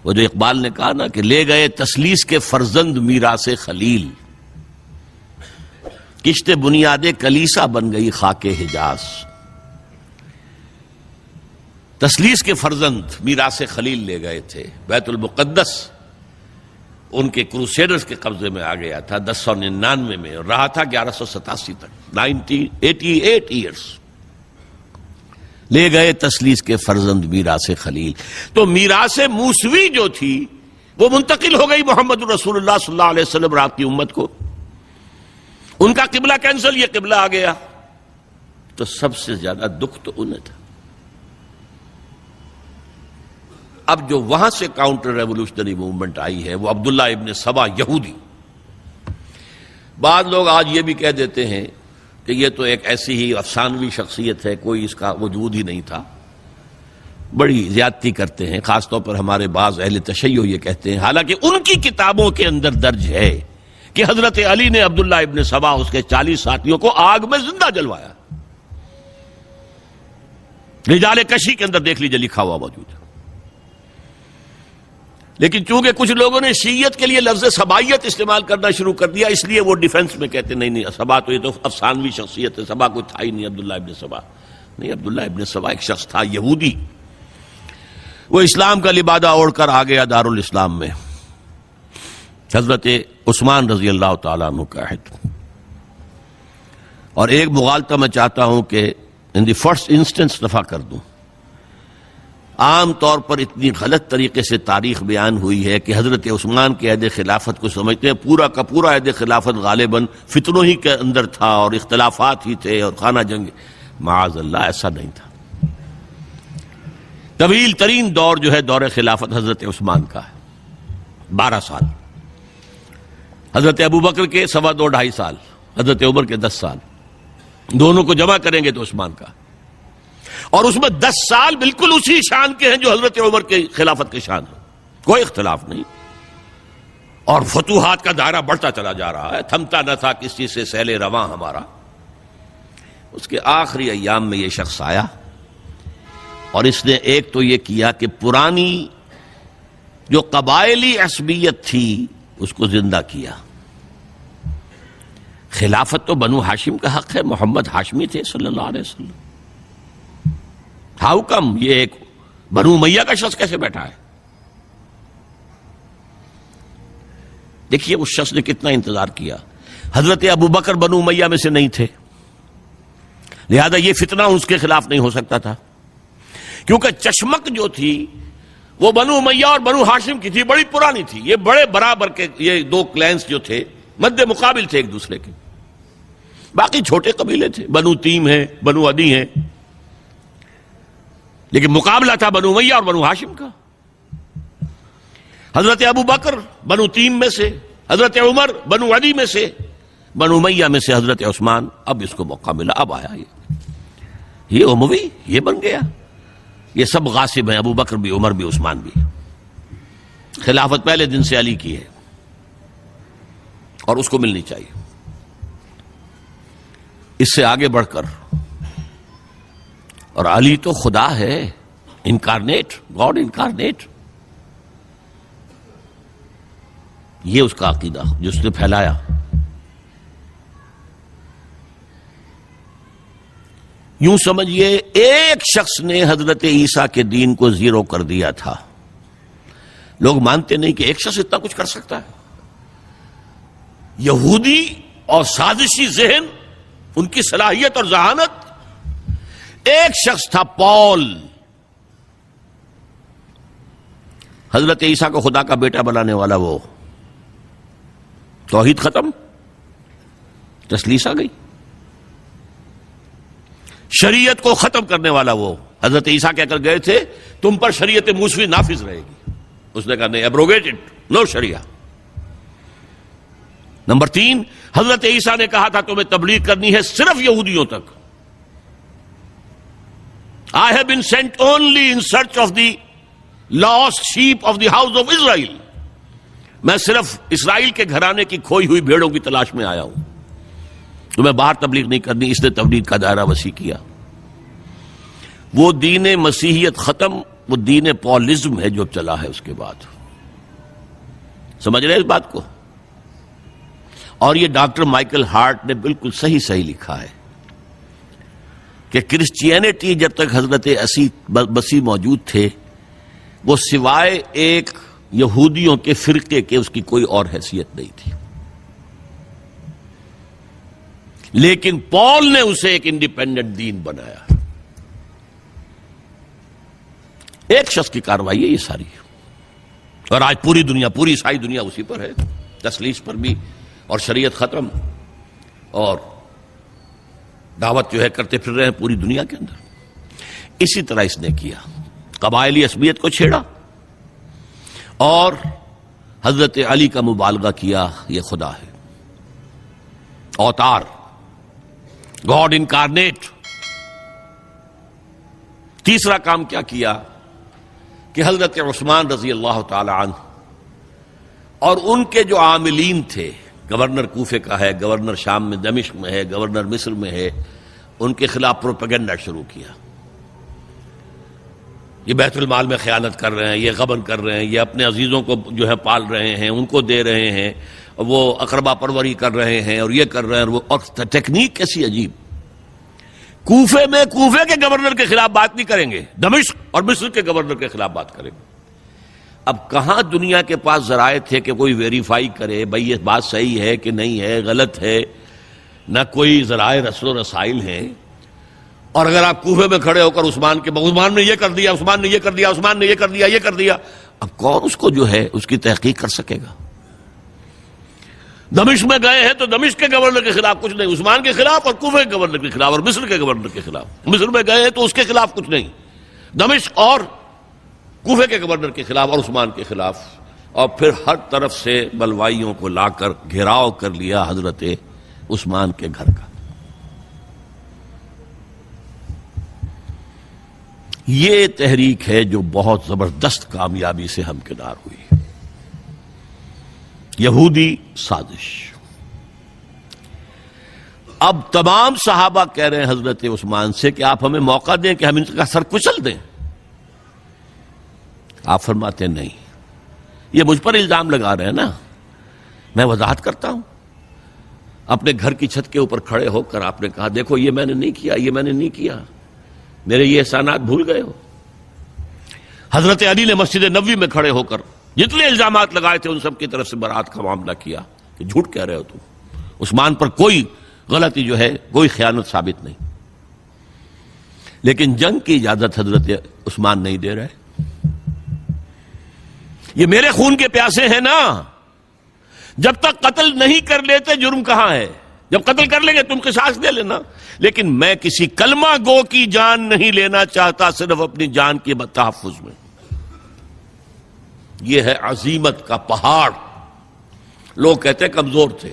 وہ جو اقبال نے کہا نا کہ لے گئے تسلیس کے فرزند میراث خلیل، کشت بنیاد کلیسا بن گئی خاک حجاز. تسلیس کے فرزند میراث خلیل لے گئے تھے. بیت المقدس ان کے کروسیڈرز کے قبضے میں آ گیا تھا 1099 میں، اور رہا تھا 1187 تک، 88 ایئرز. لے گئے تسلیس کے فرزند میراث خلیل. تو میراث موسوی جو تھی وہ منتقل ہو گئی محمد رسول اللہ صلی اللہ علیہ وسلم رات کی امت کو. ان کا قبلہ کینسل، یہ قبلہ آ گیا. تو سب سے زیادہ دکھ تو انہیں تھا. اب جو وہاں سے کاؤنٹر ریولوشنری موومنٹ آئی ہے وہ عبداللہ ابن سبا یہودی. بعض لوگ آج یہ بھی کہہ دیتے ہیں کہ یہ تو ایک ایسی ہی افسانوی شخصیت ہے، کوئی اس کا وجود ہی نہیں تھا. بڑی زیادتی کرتے ہیں، خاص طور پر ہمارے بعض اہل تشیع یہ کہتے ہیں، حالانکہ ان کی کتابوں کے اندر درج ہے کہ حضرت علی نے عبداللہ ابن سبا اس کے 40 ساتھیوں کو آگ میں زندہ جلوایا. رجال کشی کے اندر دیکھ لیجیے لکھا ہوا موجود ہے. لیکن چونکہ کچھ لوگوں نے شیعت کے لیے لفظ سبائیت استعمال کرنا شروع کر دیا، اس لیے وہ ڈیفنس میں کہتے نہیں سبا تو یہ تو افسانوی شخصیت ہے، سبا کوئی تھا ہی نہیں عبداللہ ابن سبا. نہیں، عبداللہ ابن سبا ایک شخص تھا یہودی. وہ اسلام کا لبادہ اوڑھ کر آ گیا دارالاسلام میں. حضرت عثمان رضی اللہ تعالیٰ عنہ کا عہد. اور ایک مغالطہ میں چاہتا ہوں کہ ان دی فرسٹ انسٹنس دفع کر دوں. عام طور پر اتنی غلط طریقے سے تاریخ بیان ہوئی ہے کہ حضرت عثمان کے عہد خلافت کو سمجھتے ہیں پورا کا پورا عہد خلافت غالباً فتنوں ہی کے اندر تھا اور اختلافات ہی تھے اور خانہ جنگ. معاذ اللہ، ایسا نہیں تھا. طویل ترین دور جو ہے دور خلافت حضرت عثمان کا ہے، 12 سال. حضرت ابوبکر کے 2.5 سال، حضرت عمر کے 10 سال. دونوں کو جمع کریں گے تو عثمان کا. اور اس میں 10 سال بالکل اسی شان کے ہیں جو حضرت عمر کے خلافت کے شان ہے، کوئی اختلاف نہیں. اور فتوحات کا دائرہ بڑھتا چلا جا رہا ہے، تھمتا نہ تھا کسی سے سیل رواں ہمارا. اس کے آخری ایام میں یہ شخص آیا اور اس نے ایک تو یہ کیا کہ پرانی جو قبائلی عصبیت تھی اس کو زندہ کیا. خلافت تو بنو ہاشم کا حق ہے، محمد ہاشمی تھے صلی اللہ علیہ وسلم. ہاؤ کم یہ ایک بنو امیہ کا شخص کیسے بیٹھا ہے؟ دیکھیے اس شخص نے کتنا انتظار کیا. حضرت ابوبکر بنو امیہ میں سے نہیں تھے، لہذا یہ فتنہ اس کے خلاف نہیں ہو سکتا تھا، کیونکہ چشمک جو تھی وہ بنو امیہ اور بنو ہاشم کی تھی، بڑی پرانی تھی. یہ بڑے برابر کے یہ دو کلینز جو تھے مد مقابل تھے ایک دوسرے کے. باقی چھوٹے قبیلے تھے، بنو تیم ہیں، بنو عدی ہیں، لیکن مقابلہ تھا بنو امیہ اور بنو ہاشم کا. حضرت ابو بکر بنو تیم میں سے، حضرت عمر بنو عدی میں سے، بنو امیہ میں سے حضرت عثمان. اب اس کو موقع ملا، اب آیا یہ اموی، یہ بن گیا. یہ سب غاصب ہیں، ابو بکر بھی، عمر بھی، عثمان بھی. خلافت پہلے دن سے علی کی ہے اور اس کو ملنی چاہیے. اس سے آگے بڑھ کر، اور علی تو خدا ہے، انکارنیٹ، گاڈ انکارنیٹ. یہ اس کا عقیدہ جو اس نے پھیلایا. یوں سمجھیے ایک شخص نے حضرت عیسیٰ کے دین کو زیرو کر دیا تھا. لوگ مانتے نہیں کہ ایک شخص اتنا کچھ کر سکتا ہے. یہودی اور سازشی ذہن، ان کی صلاحیت اور ذہانت. ایک شخص تھا پال، حضرت عیسیٰ کو خدا کا بیٹا بنانے والا. وہ توحید ختم، تسلیس آ گئی. شریعت کو ختم کرنے والا وہ حضرت عیسیٰ کہہ کر گئے تھے تم پر شریعت موسوی نافذ رہے گی. اس نے کہا نہیں، ایبروگیٹڈ، نو شریعہ. نمبر 3، حضرت عیسیٰ نے کہا تھا تمہیں تبلیغ کرنی ہے صرف یہودیوں تک. I have been sent only in search of the lost sheep of the house of Israel. میں صرف اسرائیل کے گھرانے کی کھوئی ہوئی بھیڑوں کی تلاش میں آیا ہوں، تمہیں باہر تبلیغ نہیں کرنی. اس نے تبلیغ کا دائرہ وسیع کیا. وہ دین مسیحیت ختم، وہ دین پالزم ہے جو چلا ہے اس کے بعد. سمجھ رہے اس بات کو؟ اور یہ ڈاکٹر مائیکل ہارٹ نے بالکل صحیح لکھا ہے کہ کرسچینٹی جب تک حضرت مسیح موجود تھے وہ سوائے ایک یہودیوں کے فرقے کے اس کی کوئی اور حیثیت نہیں تھی. لیکن پال نے اسے ایک انڈیپینڈنٹ دین بنایا. ایک شخص کی کارروائی ہے یہ ساری، اور آج پوری دنیا، پوری عیسائی دنیا اسی پر ہے، تسلیس پر بھی، اور شریعت ختم، اور دعوت جو ہے کرتے پھر رہے ہیں پوری دنیا کے اندر. اسی طرح اس نے کیا، قبائلی عصبیت کو چھیڑا اور حضرت علی کا مبالغہ کیا یہ خدا ہے، اوتار، گاڈ انکارنیٹ. تیسرا کام کیا کیا کہ حضرت عثمان رضی اللہ تعالی عنہ اور ان کے جو عاملین تھے، گورنر کوفے کا ہے، گورنر شام میں دمشق میں ہے، گورنر مصر میں ہے، ان کے خلاف پروپیگنڈا شروع کیا. یہ بیت المال میں خیانت کر رہے ہیں، یہ غبن کر رہے ہیں، یہ اپنے عزیزوں کو جو ہے پال رہے ہیں، ان کو دے رہے ہیں، وہ اقربا پروری کر رہے ہیں، اور یہ کر رہے ہیں، اور ٹیکنیک کیسی عجیب. کوفے میں کوفے کے گورنر کے خلاف بات نہیں کریں گے، دمشق اور مصر کے گورنر کے خلاف بات کریں گے. اب کہاں دنیا کے پاس ذرائع تھے کہ کوئی ویریفائی کرے بھئی یہ بات صحیح ہے کہ نہیں ہے، غلط ہے؟ نہ کوئی ذرائع رسل و رسائل ہیں. اور اگر آپ کوفے میں کھڑے ہو کر عثمان نے یہ کر دیا، عثمان نے یہ کر دیا، عثمان نے یہ کر دیا، یہ کر دیا، اب کون اس کو جو ہے اس کی تحقیق کر سکے گا؟ دمشق میں گئے ہیں تو دمشق کے گورنر کے خلاف کچھ نہیں، عثمان کے خلاف، اور کوفے کے گورنر کے خلاف، اور مصر کے گورنر کے خلاف. مصر میں گئے ہیں تو اس کے خلاف کچھ نہیں، دمشق اور کوفے کے گورنر کے خلاف اور عثمان کے خلاف. اور پھر ہر طرف سے بلوائیوں کو لا کر گھیراؤ کر لیا حضرت عثمان کے گھر کا. یہ تحریک ہے جو بہت زبردست کامیابی سے ہمکنار ہوئی. یہودی سازش. اب تمام صحابہ کہہ رہے ہیں حضرت عثمان سے کہ آپ ہمیں موقع دیں کہ ہم ان کا سر کچل دیں. آپ فرماتے ہیں نہیں، یہ مجھ پر الزام لگا رہے ہیں نا، میں وضاحت کرتا ہوں. اپنے گھر کی چھت کے اوپر کھڑے ہو کر آپ نے کہا دیکھو یہ میں نے نہیں کیا، یہ میں نے نہیں کیا، میرے یہ احسانات بھول گئے ہو. حضرت علی نے مسجد نبوی میں کھڑے ہو کر جتنے الزامات لگائے تھے ان سب کی طرف سے برات کا معاملہ کیا کہ جھوٹ کہہ رہے ہو تم، عثمان پر کوئی غلطی جو ہے، کوئی خیانت ثابت نہیں. لیکن جنگ کی اجازت حضرت عثمان نہیں دے رہے. یہ میرے خون کے پیاسے ہیں نا، جب تک قتل نہیں کر لیتے جرم کہاں ہے؟ جب قتل کر لیں گے تم قصاص دے لینا. لیکن میں کسی کلمہ گو کی جان نہیں لینا چاہتا، صرف اپنی جان کے تحفظ میں. یہ ہے عزیمت کا پہاڑ. لوگ کہتے ہیں کمزور تھے.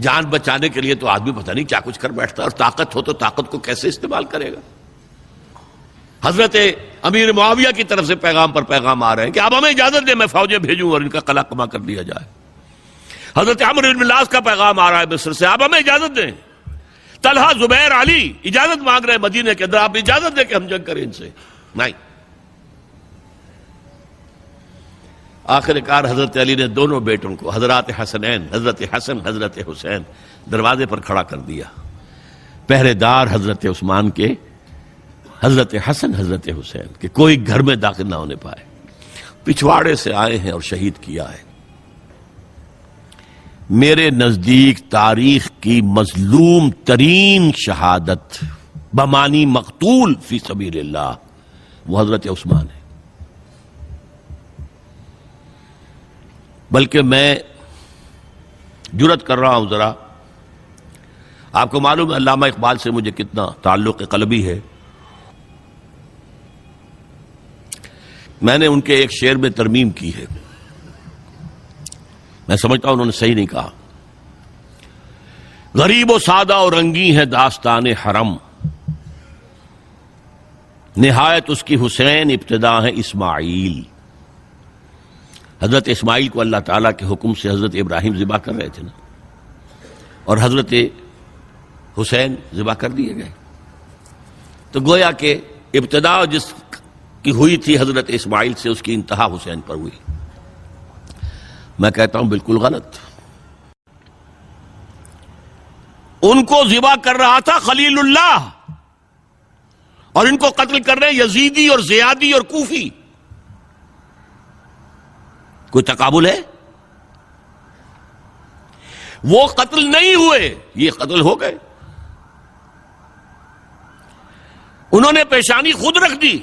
جان بچانے کے لیے تو آدمی پتہ نہیں کیا کچھ کر بیٹھتا ہے، اور طاقت ہو تو طاقت کو کیسے استعمال کرے گا. حضرت امیر معاویہ کی طرف سے پیغام پر پیغام آ رہے ہیں کہ آپ ہمیں اجازت دیں میں فوجیں بھیجوں اور ان کا قلع کما کر دیا جائے. حضرت عمرو بن العاص کا پیغام آ رہا ہے مصر سے، آپ ہمیں اجازت دیں. طلحہ، زبیر، علی اجازت مانگ رہے ہیں مدینے کے اندر، آپ اجازت دیں کہ ہم جنگ کریں ان سے. نہیں. آخر کار حضرت علی نے دونوں بیٹوں کو، حضرات حسنین، حضرت حسن، حضرت حسین، دروازے پر کھڑا کر دیا. پہرے دار حضرت عثمان کے، حضرت حسن، حضرت حسین، کہ کوئی گھر میں داخل نہ ہونے پائے. پچھواڑے سے آئے ہیں اور شہید کیا ہے. میرے نزدیک تاریخ کی مظلوم ترین شہادت بمانی مقتول فی سبیل اللہ وہ حضرت عثمان ہے. بلکہ میں جرات کر رہا ہوں ذرا، آپ کو معلوم ہے علامہ اقبال سے مجھے کتنا تعلق قلبی ہے. میں نے ان کے ایک شعر میں ترمیم کی ہے، میں سمجھتا ہوں انہوں نے صحیح نہیں کہا. غریب و سادہ و رنگی ہے داستان حرم، نہایت اس کی حسین، ابتدا ہے اسماعیل. حضرت اسماعیل کو اللہ تعالیٰ کے حکم سے حضرت ابراہیم ذبح کر رہے تھے نا، اور حضرت حسین ذبح کر دیے گئے. تو گویا کہ ابتدا جس کی ہوئی تھی حضرت اسماعیل سے، اس کی انتہا حسین پر ہوئی. میں کہتا ہوں بالکل غلط. ان کو ذبح کر رہا تھا خلیل اللہ، اور ان کو قتل کر رہے یزیدی اور زیادی اور کوفی. کوئی تقابل ہے؟ وہ قتل نہیں ہوئے، یہ قتل ہو گئے. انہوں نے پیشانی خود رکھ دی.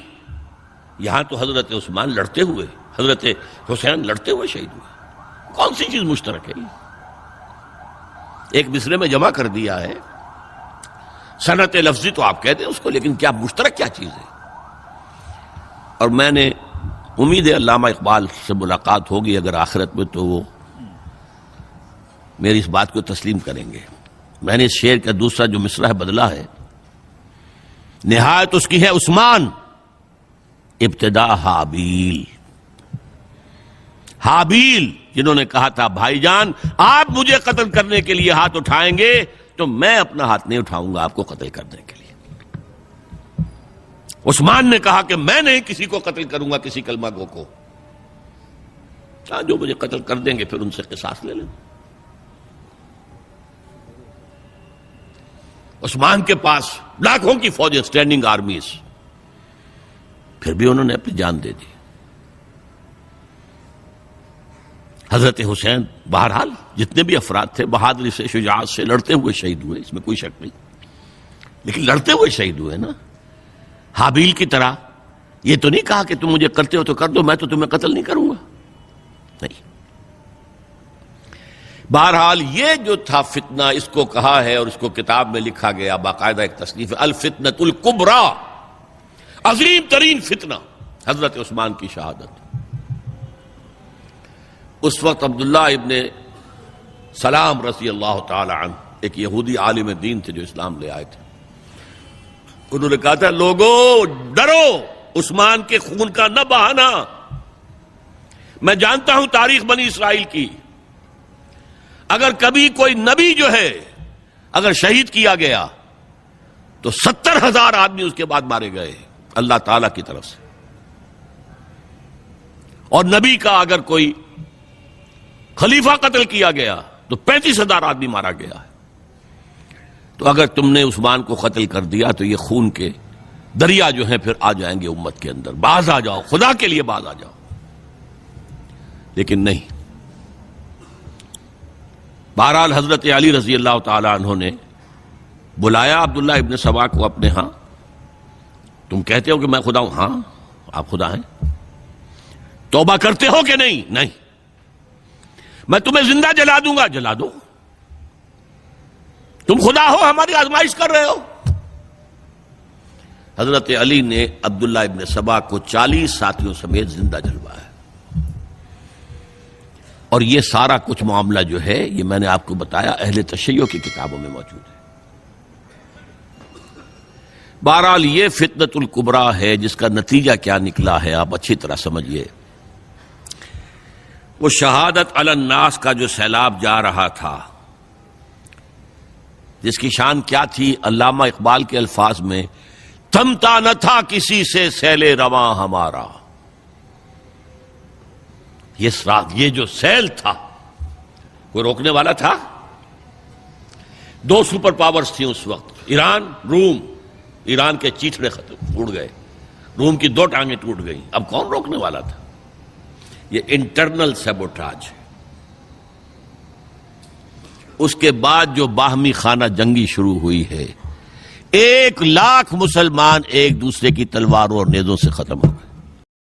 یہاں تو حضرت عثمان لڑتے ہوئے، حضرت حسین لڑتے ہوئے شہید ہوئے. کون سی چیز مشترک ہے؟ ایک مصرے میں جمع کر دیا ہے. صنعت لفظی تو آپ کہتے ہیں اس کو، لیکن کیا مشترک کیا چیز ہے؟ اور میں نے امید ہے علامہ اقبال سے ملاقات ہوگی اگر آخرت میں، تو وہ میری اس بات کو تسلیم کریں گے. میں نے اس شعر کا دوسرا جو مصرع ہے بدلا ہے. نہایت اس کی ہے عثمان، ابتدا حابیل. حابیل جنہوں نے کہا تھا بھائی جان آپ مجھے قتل کرنے کے لیے ہاتھ اٹھائیں گے تو میں اپنا ہاتھ نہیں اٹھاؤں گا آپ کو قتل کرنے کے لیے. عثمان نے کہا کہ میں نہیں کسی کو قتل کروں گا، کسی کلمہ گو کو. جو مجھے قتل کر دیں گے پھر ان سے قصاص لے لیں. عثمان کے پاس لاکھوں کی فوجیں، اسٹینڈنگ آرمیز، پھر بھی انہوں نے اپنی جان دے دی. حضرت حسین بہرحال جتنے بھی افراد تھے بہادری سے، شجاعت سے لڑتے ہوئے شہید ہوئے، اس میں کوئی شک نہیں. لیکن لڑتے ہوئے شہید ہوئے نا. حابیل کی طرح یہ تو نہیں کہا کہ تم مجھے کرتے ہو تو کر دو، میں تو تمہیں قتل نہیں کروں گا. نہیں. بہرحال یہ جو تھا فتنہ، اس کو کہا ہے اور اس کو کتاب میں لکھا گیا، باقاعدہ ایک تصنیف ہے، الفتنۃ الکبریٰ، عظیم ترین فتنہ، حضرت عثمان کی شہادت. اس وقت عبداللہ ابن سلام رضی اللہ تعالی عنہ ایک یہودی عالم دین تھے جو اسلام لے آئے تھے. انہوں نے کہا تھا لوگوں ڈرو، عثمان کے خون کا نہ بہانا. میں جانتا ہوں تاریخ بنی اسرائیل کی، اگر کبھی کوئی نبی جو ہے اگر شہید کیا گیا تو 70,000 آدمی اس کے بعد مارے گئے اللہ تعالی کی طرف سے. اور نبی کا اگر کوئی خلیفہ قتل کیا گیا تو 35,000 آدمی مارا گیا ہے. تو اگر تم نے عثمان کو قتل کر دیا تو یہ خون کے دریا جو ہیں پھر آ جائیں گے امت کے اندر. باز آ جاؤ، خدا کے لیے باز آ جاؤ. لیکن نہیں. بہرحال حضرت علی رضی اللہ تعالی عنہ نے بلایا عبداللہ ابن سبا کو اپنے ہاں. تم کہتے ہو کہ میں خدا ہوں؟ ہاں آپ خدا ہیں. توبہ کرتے ہو کہ نہیں؟ نہیں. میں تمہیں زندہ جلا دوں گا. جلا دو. تم خدا ہو، ہماری آزمائش کر رہے ہو. حضرت علی نے عبداللہ ابن سبا کو 40 ساتھیوں سمیت زندہ جلوایا. اور یہ سارا کچھ معاملہ جو ہے یہ میں نے آپ کو بتایا اہل تشیع کی کتابوں میں موجود ہے. بہرحال یہ فتنۃ الکبریٰ ہے جس کا نتیجہ کیا نکلا ہے آپ اچھی طرح سمجھیے. وہ شہادت علی الناس کا جو سیلاب جا رہا تھا، جس کی شان کیا تھی؟ علامہ اقبال کے الفاظ میں تھمتا نہ تھا کسی سے سیل رواں ہمارا. یہ جو سیل تھا وہ روکنے والا تھا؟ 2 سپر پاورز تھیں اس وقت، ایران، روم. ایران کے چیتڑے ختم ٹوٹ گئے، روم کی 2 ٹانگیں ٹوٹ گئیں. اب کون روکنے والا تھا؟ یہ انٹرنل سیبوٹاج. اس کے بعد جو باہمی خانہ جنگی شروع ہوئی ہے، 1 لاکھ مسلمان ایک دوسرے کی تلواروں اور نیزوں سے ختم ہو گئے.